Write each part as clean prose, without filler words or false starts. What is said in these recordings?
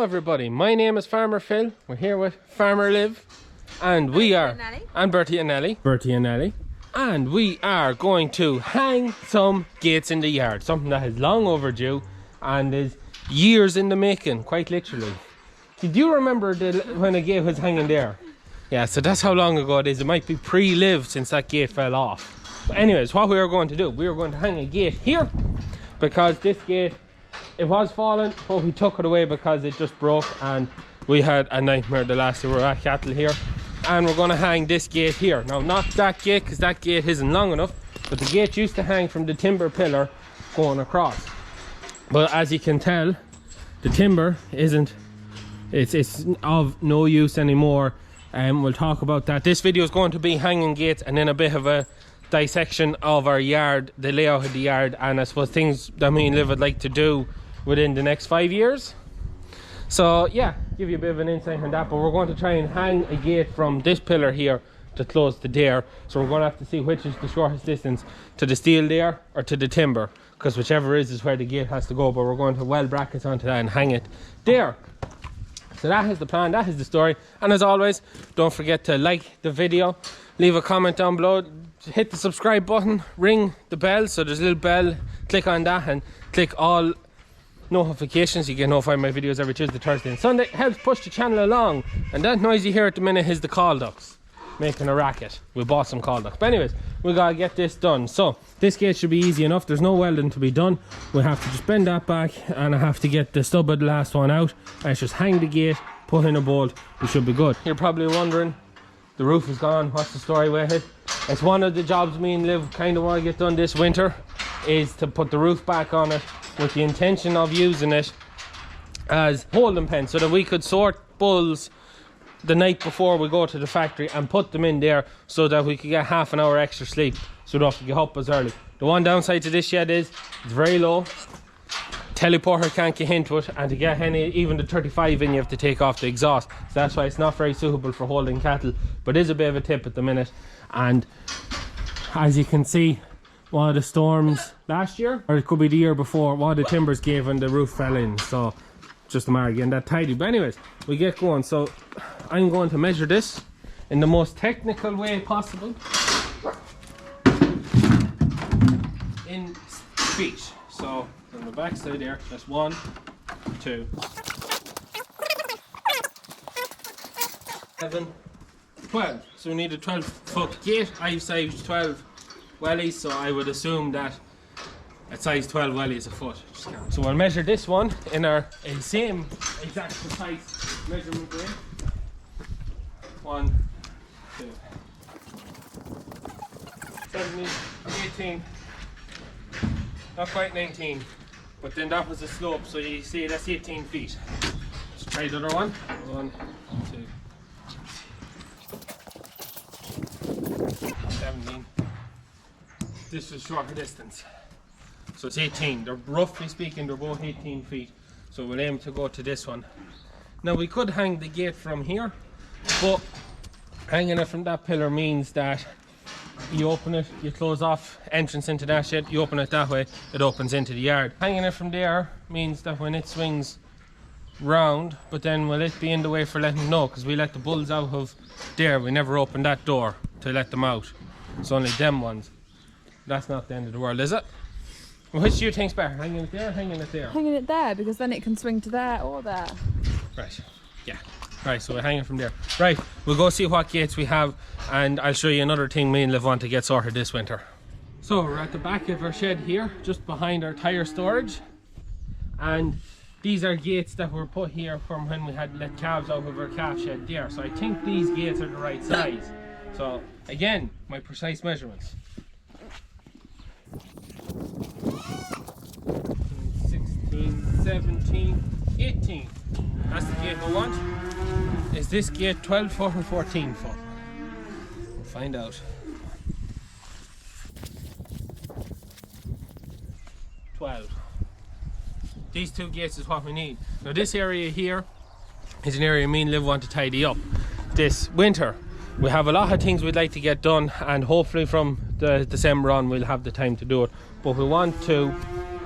Hello everybody, my name is Farmer Phil. We're here with Farmer Liv, and we are, and Bertie and Nelly, and we are going to hang some gates in the yard. Something that is long overdue and is years in the making, quite literally. Did you remember when a gate was hanging there? Yeah, so that's how long ago it is. It might be pre-lived since that gate fell off. But anyways, what we are going to do, we are going to hang a gate here, because this gate, it was falling, but we took it away because it just broke, and we had a nightmare the last day we were at cattle here. And we're going to hang this gate here. Now, not that gate, because that gate isn't long enough, but the gate used to hang from the timber pillar going across. But as you can tell, the timber isn't, it's of no use anymore. We'll talk about that. This video is going to be hanging gates and then a bit of a dissection of our yard, the layout of the yard, and I suppose things that me and Liv would like to do within the next 5 years. So yeah, give you a bit of an insight on that. But we're going to try and hang a gate from this pillar here to close the there. So we're going to have to see which is the shortest distance, to the steel there or to the timber, because whichever is where the gate has to go. But we're going to weld brackets onto that and hang it there. So that is the plan, that is the story. And as always, don't forget to like the video, leave a comment down below, hit the subscribe button, ring the bell, so there's a little bell, click on that and click all notifications. You get notified my videos every Tuesday, Thursday and Sunday. It helps push the channel along. And that noise you hear at the minute is the call ducks making a racket. We bought some call ducks. But anyways, we gotta get this done. So this gate should be easy enough. There's no welding to be done. We have to just bend that back, and I have to get the stub of the last one out. I just hang the gate, put in a bolt. We should be good. You're probably wondering, the roof is gone, what's the story with it? It's one of the jobs me and Liv kind of want to get done this winter, is to put the roof back on it, with the intention of using it as holding pens, so that we could sort bulls the night before we go to the factory and put them in there, so that we could get half an hour extra sleep, so we don't have to get up as early. The one downside to this shed is it's very low. Teleporter can't get into it, and to get any, even the 35 in, you have to take off the exhaust. So that's why it's not very suitable for holding cattle, but it is a bit of a tip at the minute. And as you can see, one of the storms last year, or it could be the year before, one of the timbers gave and the roof fell in. So just a matter of getting that tidy. But anyways, we get going. So I'm going to measure this in the most technical way possible in feet. So on the back side there, that's 1, 2, 7, 12. So we need a 12-foot gate. I've sized 12 wellies, so I would assume that at size 12 wellies is a foot. So we'll measure this one in our same exact precise measurement way. 1, 2, 17, 18, not quite 19, but then that was a slope, so you see that's 18 feet. Let's try the other one. 1, 2, 17. This is shorter distance, so it's 18. They're roughly speaking, they're both 18 feet. So we'll aim to go to this one. Now we could hang the gate from here, but hanging it from that pillar means that you open it, you close off entrance into that shed, you open it that way, it opens into the yard. Hanging it from there means that when it swings round, but then will it be in the way for letting no, because we let the bulls out of there, we never opened that door to let them out. It's only them ones. That's not the end of the world, is it? Which do you think's better, hanging it there or hanging it there? Hanging it there, because then it can swing to there or there. Right, yeah. Right, so we're hanging from there. Right, we'll go see what gates we have, and I'll show you another thing me and Liv want to get sorted this winter. So we're at the back of our shed here, just behind our tyre storage. And these are gates that were put here from when we had let calves out of our calf shed there. So I think these gates are the right size. So again, my precise measurements. 16, 17, 18. That's the gate we want. Is this gate 12 foot or 14 foot? We'll find out. 12. These two gates is what we need. Now this area here is an area me and Liv want to tidy up this winter. We have a lot of things we'd like to get done, and hopefully from the December on we'll have the time to do it. But we want to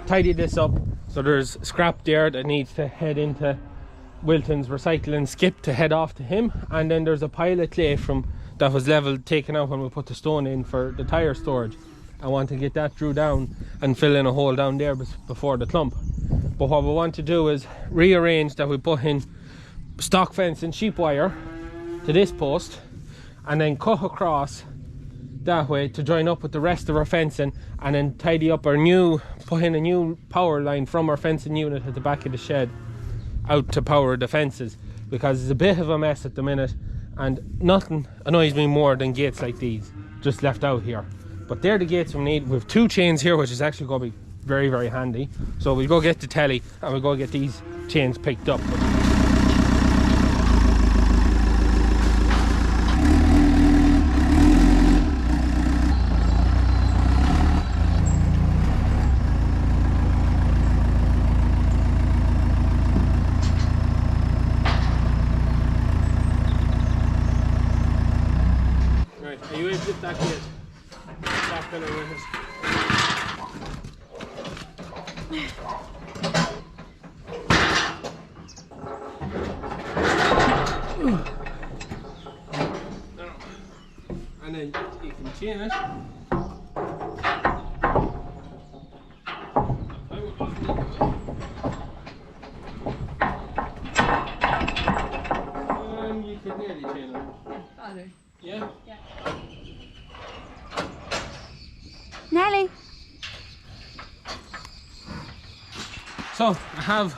tidy this up. So there's scrap there that needs to head into Wilton's recycling skip to head off to him, and then there's a pile of clay from that was leveled, taken out when we put the stone in for the tyre storage. I want to get that drew down and fill in a hole down there before the clump. But what we want to do is rearrange that we put in stock fence and sheep wire to this post, and then cut across that way to join up with the rest of our fencing, and then tidy up our put in a new power line from our fencing unit at the back of the shed out to power the fences, because it's a bit of a mess at the minute, and nothing annoys me more than gates like these just left out here. But they're the gates we need. We have 2 chains here, which is actually going to be very, very handy. So we'll go get the telly and we'll go get these chains picked up. Right, are you able to lift that gate? That pillar with it. And then you can chain it. And you can nearly chain it. I do. Yeah? Yeah. Nelly. So I have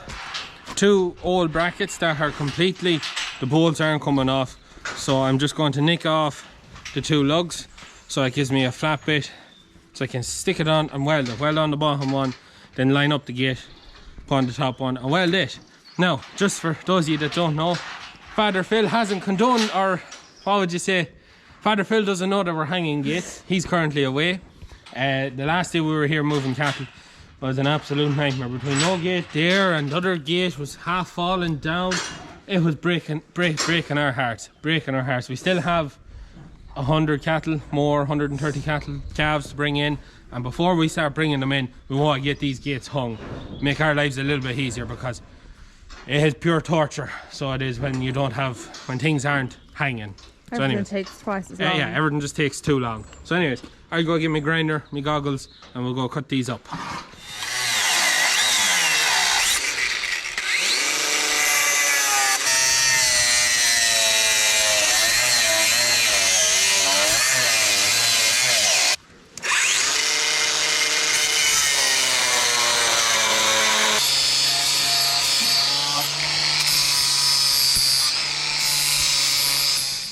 2 old brackets that are completely, the bolts aren't coming off, so I'm just going to nick off the 2 lugs, so it gives me a flat bit so I can stick it on and weld it. Weld on the bottom one, then line up the gate upon the top one and weld it. Now, just for those of you that don't know, Father Phil hasn't condoned, or what would you say, Father Phil doesn't know that we're hanging gates. He's currently away. The last day we were here moving cattle was an absolute nightmare. Between no gate there and the other gate was half falling down. It was breaking our hearts, We still have 100 cattle more, 130 cattle calves to bring in, and before we start bringing them in, we want to get these gates hung, make our lives a little bit easier, because it is pure torture. So it is when things aren't hanging. So Everything anyways, takes twice as long. yeah, everything just takes too long. So anyways, I'll go get my grinder, my goggles, and we'll go cut these up.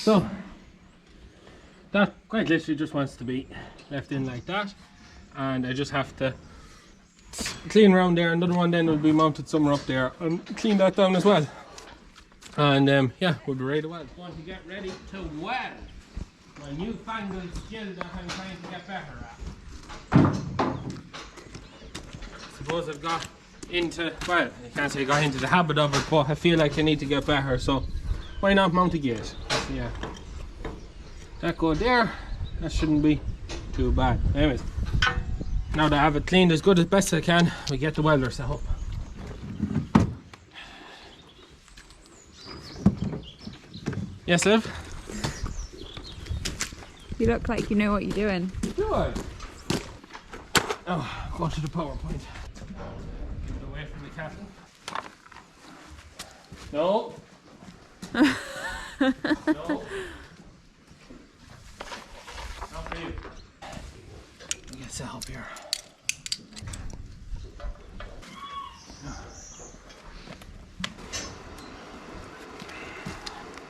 So that quite literally just wants to be left in like that, and I just have to clean around there. Another one then will be mounted somewhere up there, and clean that down as well. And yeah, we'll be ready to weld. Want to get ready to weld, my newfangled skill that I'm trying to get better at. I suppose I've got into, well, I can't say I got into the habit of it, but I feel like I need to get better, so why not mount a gate? Yeah, that go there, that shouldn't be too bad. Anyways, now that I have it cleaned as good as best I can, we get the welder set up. Yes, Liv? You look like you know what you're doing. Do I? Oh, go to the PowerPoint. Get it away from the cattle. No. No. Not for you. Get set up here.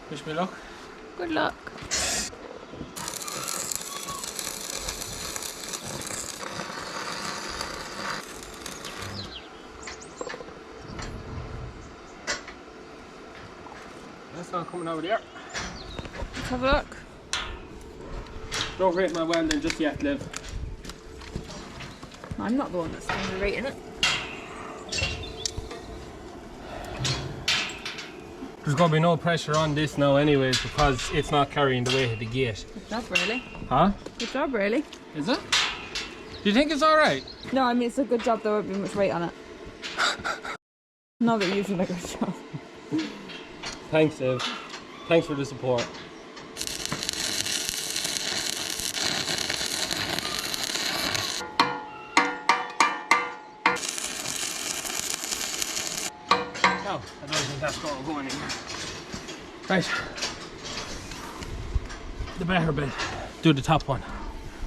Wish me luck. Good luck. That's not coming over there. Let's have a look. Don't rate my welding just yet, Liv. I'm not the one that's going to be rating it. There's going to be no pressure on this now anyways, because it's not carrying the weight of the gate. Good job, really. Huh? Good job, really. Is it? Do you think it's alright? No, I mean, it's a good job. There won't be much weight on it. Not that you've done a good job. Thanks, Dave. Thanks for the support. No, I don't think that's going to go anywhere. Right. The better bit. Do the top one.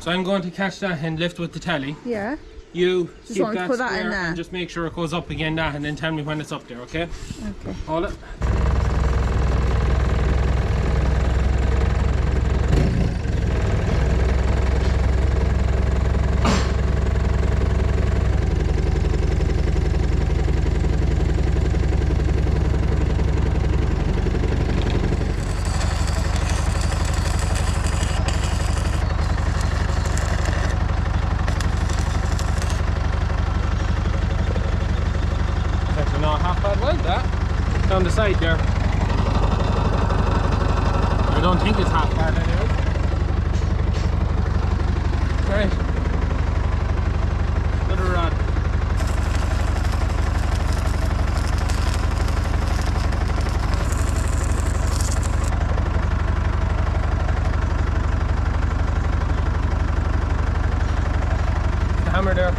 So I'm going to catch that and lift with the telly. Yeah. You Just keep want to that put that in square there. and just make sure it goes up again that, and then tell me when it's up there, okay? Okay. Hold it. Not half bad weld that down the side there. I don't think it's half bad anyway. Right. Another rod. The hammer there.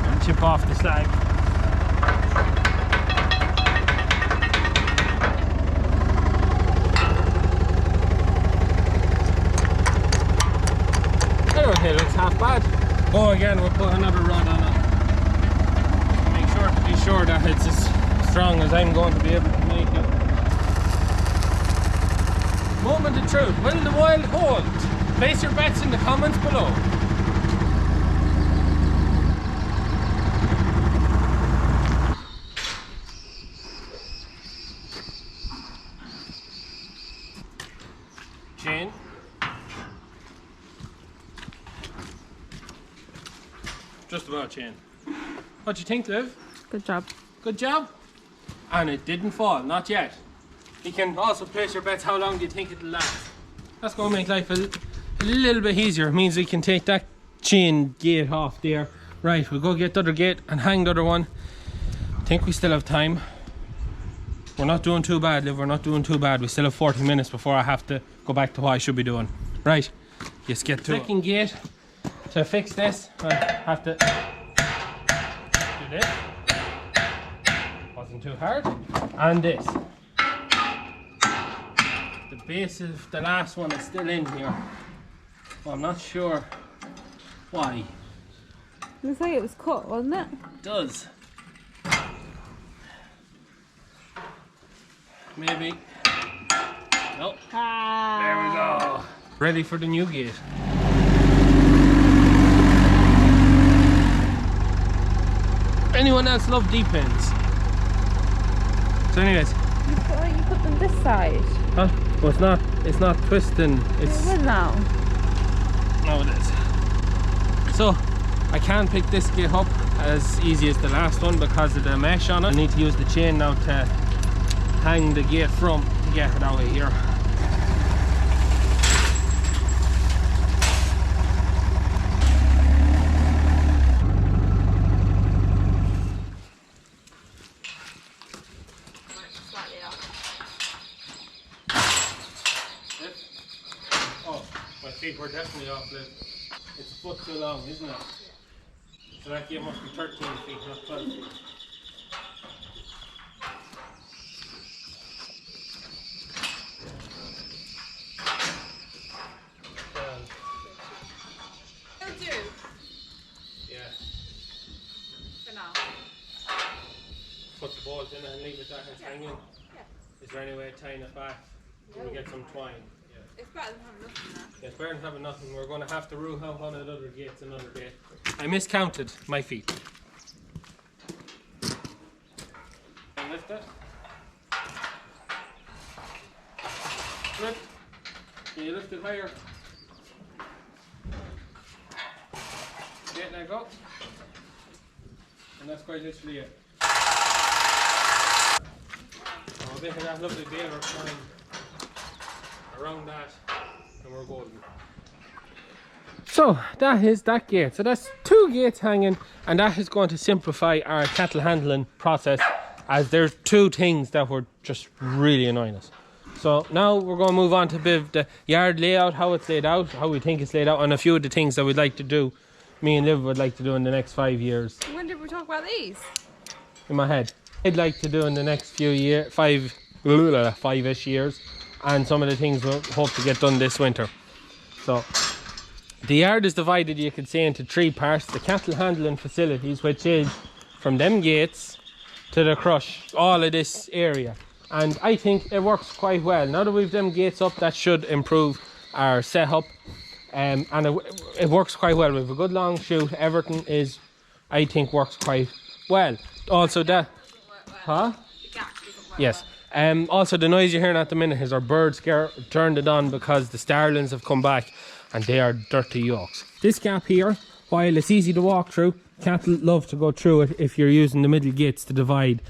And chip off the slag. Okay, looks half bad. Oh, again, we'll put another rod on it. Make sure to be sure that it's as strong as I'm going to be able to make it. Moment of truth. Will the weld hold? Place your bets in the comments below. Chain. Just about chain. What do you think, Liv? Good job. Good job. And it didn't fall, not yet. You can also place your bets how long do you think it'll last. That's going to make life a little bit easier. It means we can take that chain gate off there. Right, we'll go get the other gate and hang the other one. I think we still have time. We're not doing too bad, Liv. We're not doing too bad. We still have 40 minutes before I have to go back to what I should be doing. Right, let's get to it. Second gate. To fix this, I have to do this. Wasn't too hard. And this. The base of the last one is still in here. Well, I'm not sure why. Looks like it was cut, wasn't it? It does. Maybe. Nope. Ah. There we go. Ready for the new gate. Anyone else love D-pins? So anyways. You put them this side. Huh? Well, it's not twisting. It's... It will now. No, it is. So, I can't pick this gate up as easy as the last one because of the mesh on it. I need to use the chain now to hang the gate from to get it out of here. My feet were definitely off, Liv. It's a foot too long, isn't it? So that gate must be 13 feet, not 12 feet. It'll do. Yeah. For now. Put the bolt in and leave it there and hanging. Yeah. Is there any way of tying it back? Can we get some twine? It's better than having nothing there. Yeah, it's better than having nothing. We're going to have to rule out one of the other gates another day. I miscounted my feet. And lift it. Lift. Can you lift it higher? Okay, now go. And that's quite literally it. Oh, they have that lovely bale of twine around that, and we're golden. So that is that gate. So that's 2 gates hanging, and that is going to simplify our cattle handling process as there's two things that were just really annoying us. So now we're going to move on to a bit of the yard layout, how it's laid out, how we think it's laid out, and a few of the things that we'd like to do, me and Liv would like to do in the next 5 years. When did we talk about these? In my head. I'd like to do in the next few years, 5-ish years, and some of the things we'll hope to get done this winter. So the yard is divided, you could say, into 3 parts. The cattle handling facilities, which is from them gates to the crush, all of this area. And I think it works quite well. Now that we've them gates up, that should improve our setup. And it works quite well. We have a good long chute. Everything is, I think, works quite well. Also that... Huh? The gap doesn't work Yes. well. Also the noise you're hearing at the minute is our bird scare turned it on because the starlings have come back and they are dirty yolks. This gap here, while it's easy to walk through, cattle love to go through it if you're using the middle gates to divide,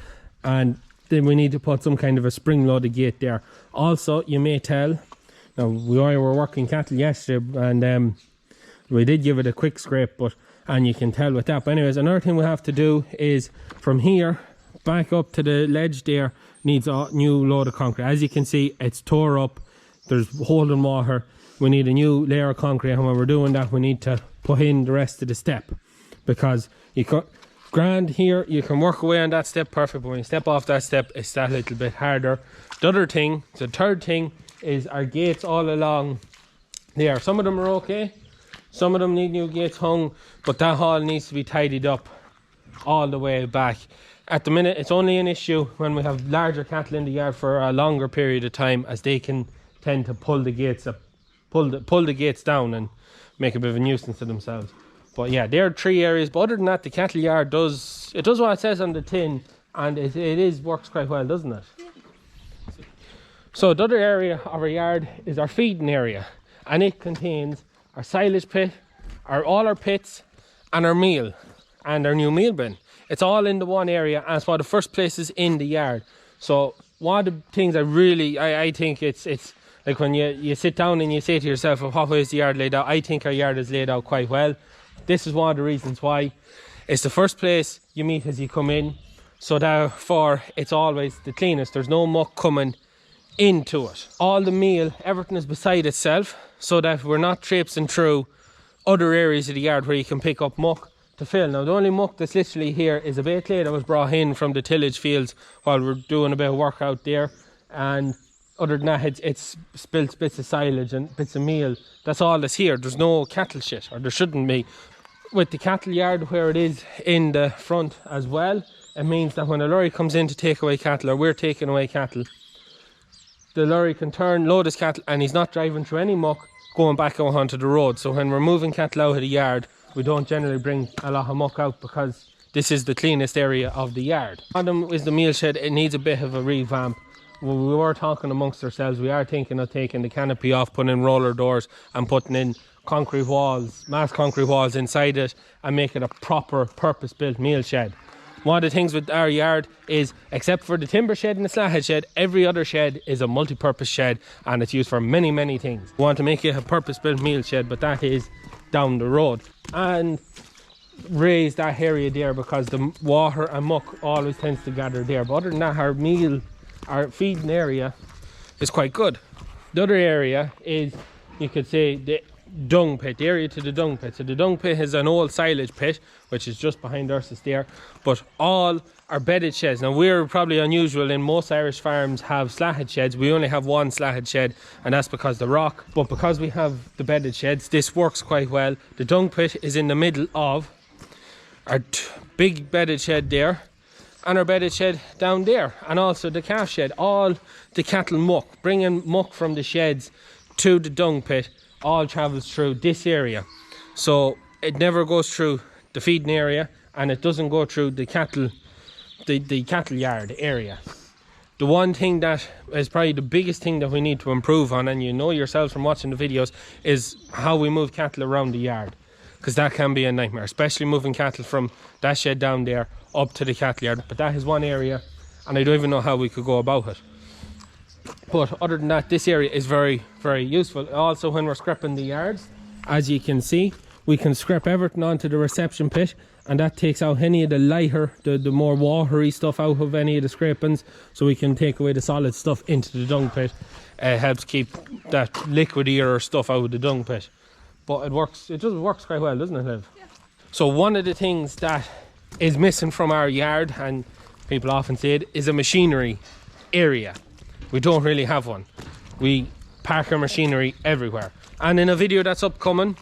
and then we need to put some kind of a spring-loaded gate there. Also, you may tell, now we were working cattle yesterday and we did give it a quick scrape, and you can tell with that. But anyways, another thing we have to do is from here back up to the ledge there needs a new load of concrete. As you can see, it's tore up, there's holding water. We need a new layer of concrete, and when we're doing that we need to put in the rest of the step, because you cut grand here, you can work away on that step perfect, but when you step off that step it's that little bit harder. The other thing, the third thing, is our gates all along there. Some of them are okay, some of them need new gates hung, but that hall needs to be tidied up all the way back. At the minute it's only an issue when we have larger cattle in the yard for a longer period of time, as they can tend to pull the gates up, pull the gates down and make a bit of a nuisance to themselves. But yeah, there are 3 areas. But other than that, the cattle yard does what it says on the tin, and it works quite well, doesn't it? Yeah. So the other area of our yard is our feeding area, and it contains our silage pit, all our pits, and our meal, and our new meal bin. It's all in the one area, and it's one of the first places in the yard. So one of the things I think it's like when you sit down and you say to yourself, well, what way is the yard laid out? I think our yard is laid out quite well. This is one of the reasons why. It's the first place you meet as you come in, so therefore it's always the cleanest. There's no muck coming into it. All the meal, everything is beside itself, so that we're not traipsing through other areas of the yard where you can pick up muck to fill. Now the only muck that's literally here is a bit of clay that was brought in from the tillage fields while we're doing a bit of work out there, and other than that it's spilt bits of silage and bits of meal. That's all that's here. There's no cattle shit, or there shouldn't be. With the cattle yard where it is in the front as well, it means that when a lorry comes in to take away cattle, or we're taking away cattle, the lorry can turn, load his cattle, and he's not driving through any muck going back out onto the road. So when we're moving cattle out of the yard, we don't generally bring a lot of muck out, because this is the cleanest area of the yard. Bottom is the meal shed. It needs a bit of a revamp. We were talking amongst ourselves, we are thinking of taking the canopy off, putting in roller doors and putting in concrete walls, mass concrete walls inside it, and make it a proper purpose-built meal shed. One of the things with our yard is, except for the timber shed and the slat shed, every other shed is a multi-purpose shed, and it's used for many, many things. We want to make it a purpose-built meal shed, but that is down the road. And raise that area there, because the water and muck always tends to gather there. But other than that, our feeding area is quite good. The other area is, you could say, the dung pit, the area to the dung pit. So the dung pit is an old silage pit, which is just behind us there, but all our bedded sheds. Now we're probably unusual in most Irish farms have slatted sheds. We only have one slatted shed, and that's because the rock. But because we have the bedded sheds, this works quite well. The dung pit is in the middle of our big bedded shed there, and our bedded shed down there, and also the calf shed. All the cattle muck, bringing muck from the sheds to the dung pit, all travels through this area. So it never goes through the feeding area, and it doesn't go through the cattle yard area. The one thing that is probably the biggest thing that we need to improve on, and you know yourselves from watching the videos, is how we move cattle around the yard, because that can be a nightmare, especially moving cattle from that shed down there up to the cattle yard. But that is one area, and I don't even know how we could go about it. But other than that, this area is very, very useful. Also, when we're scrapping the yards, as you can see, we can scrap everything onto the reception pit, and that takes out any of the lighter, the more watery stuff out of any of the scrapings, so we can take away the solid stuff into the dung pit. It helps keep that liquidier stuff out of the dung pit. But it works quite well, doesn't it, Liv? Yeah. So one of the things that is missing from our yard, and people often say it, is a machinery area. We don't really have one. We park our machinery everywhere. And in a video that's upcoming,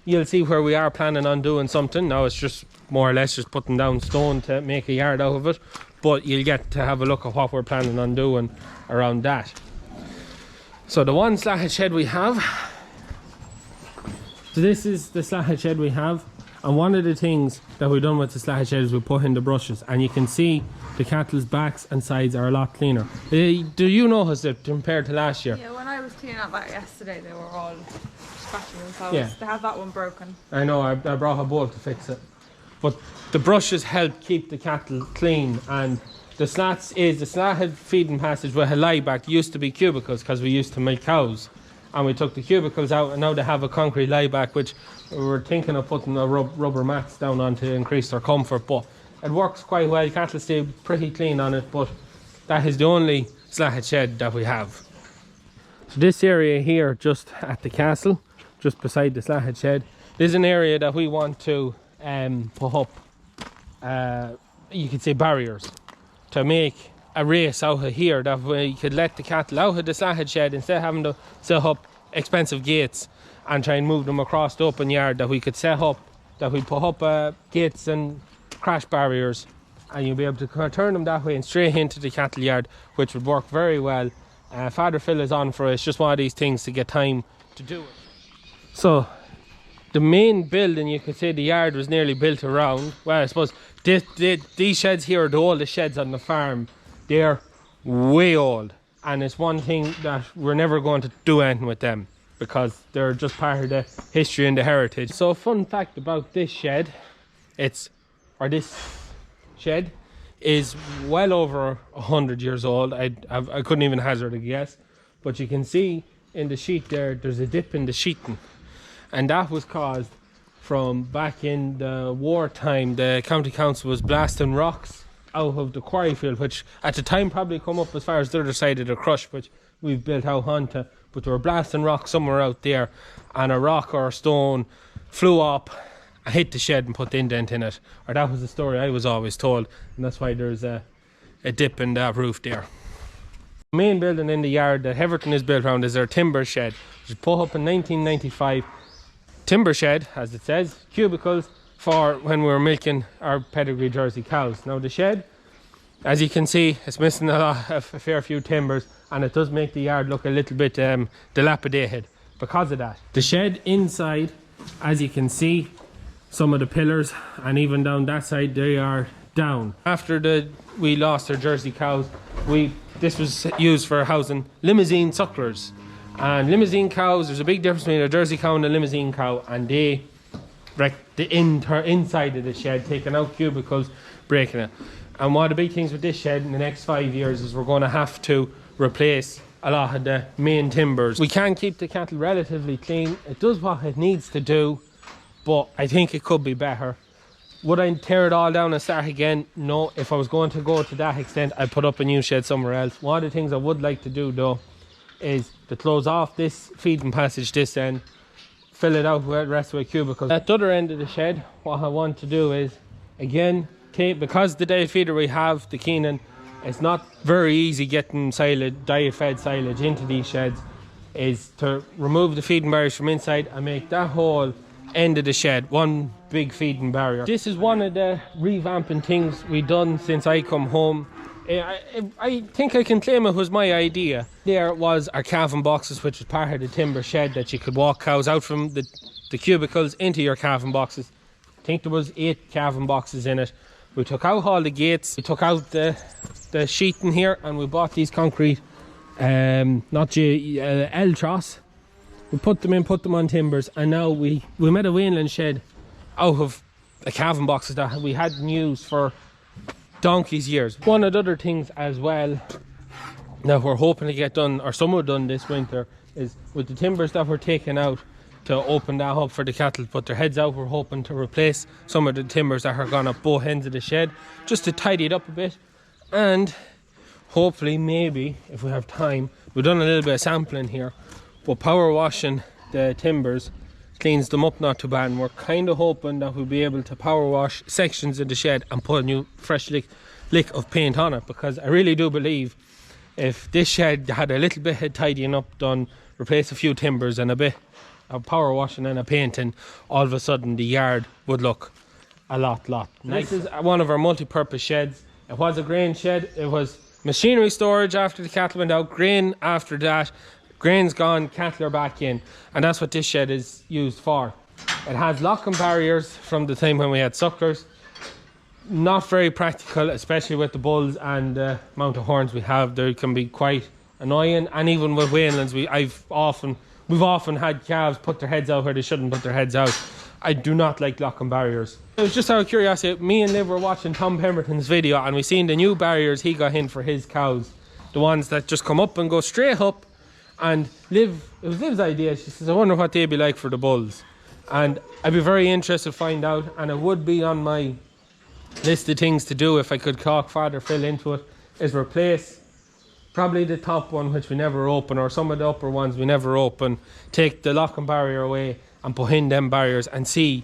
you'll see where we are planning on doing something. Now it's just more or less just putting down stone to make a yard out of it. But you'll get to have a look at what we're planning on doing around that. So the one slatted shed we have. So this is the slatted shed we have. And one of the things that we've done with the slatted shed is we put in the brushes. And you can see the cattle's backs and sides are a lot cleaner. Do you notice it compared to last year? Yeah, when I was cleaning up that yesterday, they were all scratching themselves. Yeah. They had that one broken. I know, I brought a bolt to fix it. But the brushes help keep the cattle clean, and the slatted feeding passage with a lie back used to be cubicles because we used to milk cows. And we took the cubicles out, and now they have a concrete lie back, which we were thinking of putting a rubber mats down on to increase their comfort. But it works quite well. Cattle stay pretty clean on it, but that is the only slatted shed that we have. So this area here, just at the castle, just beside the slatted shed, is an area that we want to put up, you could say, barriers to make a race out of here, that we could let the cattle out of the slatted shed instead of having to set up expensive gates and try and move them across the open yard. That we could set up, that we put up gates and crash barriers, and you'll be able to turn them that way and straight into the cattle yard, which would work very well. Father Phil is on for it. It's just one of these things to get time to do it. So the main building, you could say the yard was nearly built around, well, I suppose these sheds here are the oldest sheds on the farm. They're way old, and it's one thing that we're never going to do anything with them because they're just part of the history and the heritage. So a fun fact about this shed, this shed is well over 100 years old. I couldn't even hazard a guess, but you can see in the sheet there's a dip in the sheeting, and that was caused from back in the wartime. The county council was blasting rocks out of the quarry field, which at the time probably come up as far as the other side of the crush, which we've built out onto, but they were blasting rocks somewhere out there, and a rock or a stone flew up and hit the shed and put the indent in it, or that was the story I was always told, and that's why there's a dip in that roof there. The main building in the yard that everything is built around is our timber shed, which was put up in 1995. Timber shed, as it says, cubicles for when we were milking our pedigree Jersey cows. Now the shed, as you can see, it's missing a fair few timbers, and it does make the yard look a little bit dilapidated because of that. The shed inside, as you can see, some of the pillars, and even down that side, they are down. After we lost our Jersey cows, this was used for housing limousine sucklers. And limousine cows, there's a big difference between a Jersey cow and a limousine cow, and they wreck the inside of the shed, taking out cubicles, breaking it. And one of the big things with this shed in the next 5 years is we're going to have to replace a lot of the main timbers. We can keep the cattle relatively clean. It does what it needs to do, but I think it could be better. Would I tear it all down and start again? No. If I was going to go to that extent, I'd put up a new shed somewhere else. One of the things I would like to do though is to close off this feeding passage this end, fill it out with the rest of the cubicles. At the other end of the shed, what I want to do is, again, because the diet feeder we have, the Keenan, it's not very easy getting diet fed silage into these sheds, is to remove the feeding barriers from inside and make that whole end of the shed one big feeding barrier. This is one of the revamping things we've done since I come home. I think I can claim it was my idea. There was our calving boxes, which was part of the timber shed, that you could walk cows out from the cubicles into your calving boxes. I think there was 8 calving boxes in it. We took out all the gates, we took out the sheeting here, and we bought these concrete L-truss. We put them on timbers, and now we made a Wayland shed out of the calving boxes that we hadn't used for donkey's years. One of the other things as well that we're hoping to get done, or some are done this winter, is with the timbers that we're taking out to open that up for the cattle to put their heads out. We're hoping to replace some of the timbers that are gone up both ends of the shed, just to tidy it up a bit. And hopefully, maybe, if we have time, we've done a little bit of sampling here, but power washing the timbers cleans them up not too bad, and we're kind of hoping that we'll be able to power wash sections of the shed and put a new fresh lick of paint on it, because I really do believe if this shed had a little bit of tidying up done, replace a few timbers and a bit of power washing and a painting, all of a sudden the yard would look a lot nice. This is one of our multi-purpose sheds. It was a grain shed. It was machinery storage after the cattle went out, grain after that. Grain's gone, cattle are back in, and that's what this shed is used for. It has locking barriers from the time when we had sucklers. Not very practical, especially with the bulls and the amount of horns we have. They can be quite annoying, and even with weanlings, we've often had calves put their heads out where they shouldn't put their heads out. I do not like locking barriers. It was just out of curiosity, me and Liv were watching Tom Pemberton's video, and we seen the new barriers he got in for his cows. The ones that just come up and go straight up. And it was Liv's idea. She says, I wonder what they'd be like for the bulls. And I'd be very interested to find out, and it would be on my list of things to do if I could talk Father Phil into it, is replace probably the top one, which we never open, or some of the upper ones we never open, take the locking barrier away and put in them barriers and see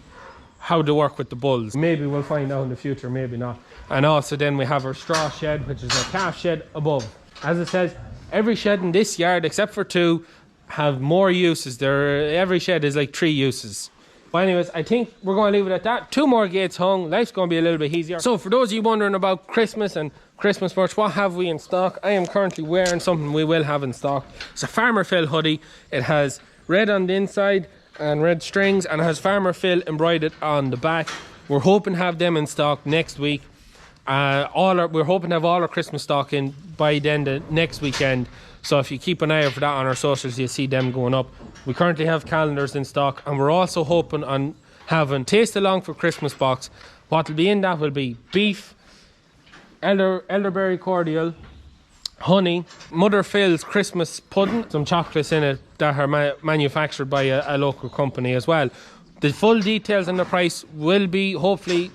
how they work with the bulls. Maybe we'll find out in the future, maybe not. And also then we have our straw shed, which is our calf shed above. As it says, every shed in this yard, except for 2, have more uses. Every shed is like 3 uses. But anyways, I think we're going to leave it at that. 2 more gates hung. Life's going to be a little bit easier. So for those of you wondering about Christmas and Christmas merch, what have we in stock? I am currently wearing something we will have in stock. It's a Farmer Phil hoodie. It has red on the inside and red strings, and it has Farmer Phil embroidered on the back. We're hoping to have them in stock next week. We're hoping to have all our Christmas stock in by then the next weekend, so if you keep an eye out for that on our socials, you'll see them going up. We currently have calendars in stock, and we're also hoping on having taste along for Christmas box. What will be in that will be beef, elderberry cordial, honey, Mother Phil's Christmas pudding, some chocolates in it that are manufactured by a local company as well. The full details and the price will be hopefully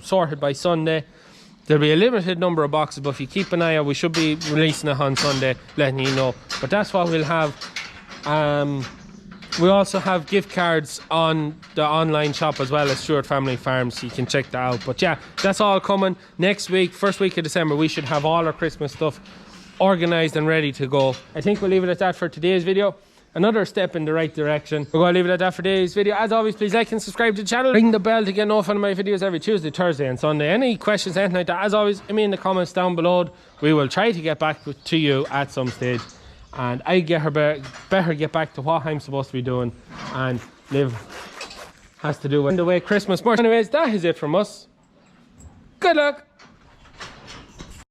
sorted by Sunday. There'll be a limited number of boxes, but if you keep an eye out, we should be releasing it on Sunday, letting you know. But that's what we'll have. We also have gift cards on the online shop as well as Stewart Family Farms, so you can check that out. But yeah, that's all coming next week. First week of December, we should have all our Christmas stuff organised and ready to go. I think we'll leave it at that for today's video. Another step in the right direction. We're going to leave it at that for today's video. As always, please like and subscribe to the channel. Ring the bell to get notified of my videos every Tuesday, Thursday and Sunday. Any questions, anything like that, as always, leave me in the comments down below. We will try to get back to you at some stage. And I better get back to what I'm supposed to be doing. And Liv has to do with the way Christmas merch. Anyways, that is it from us. Good luck.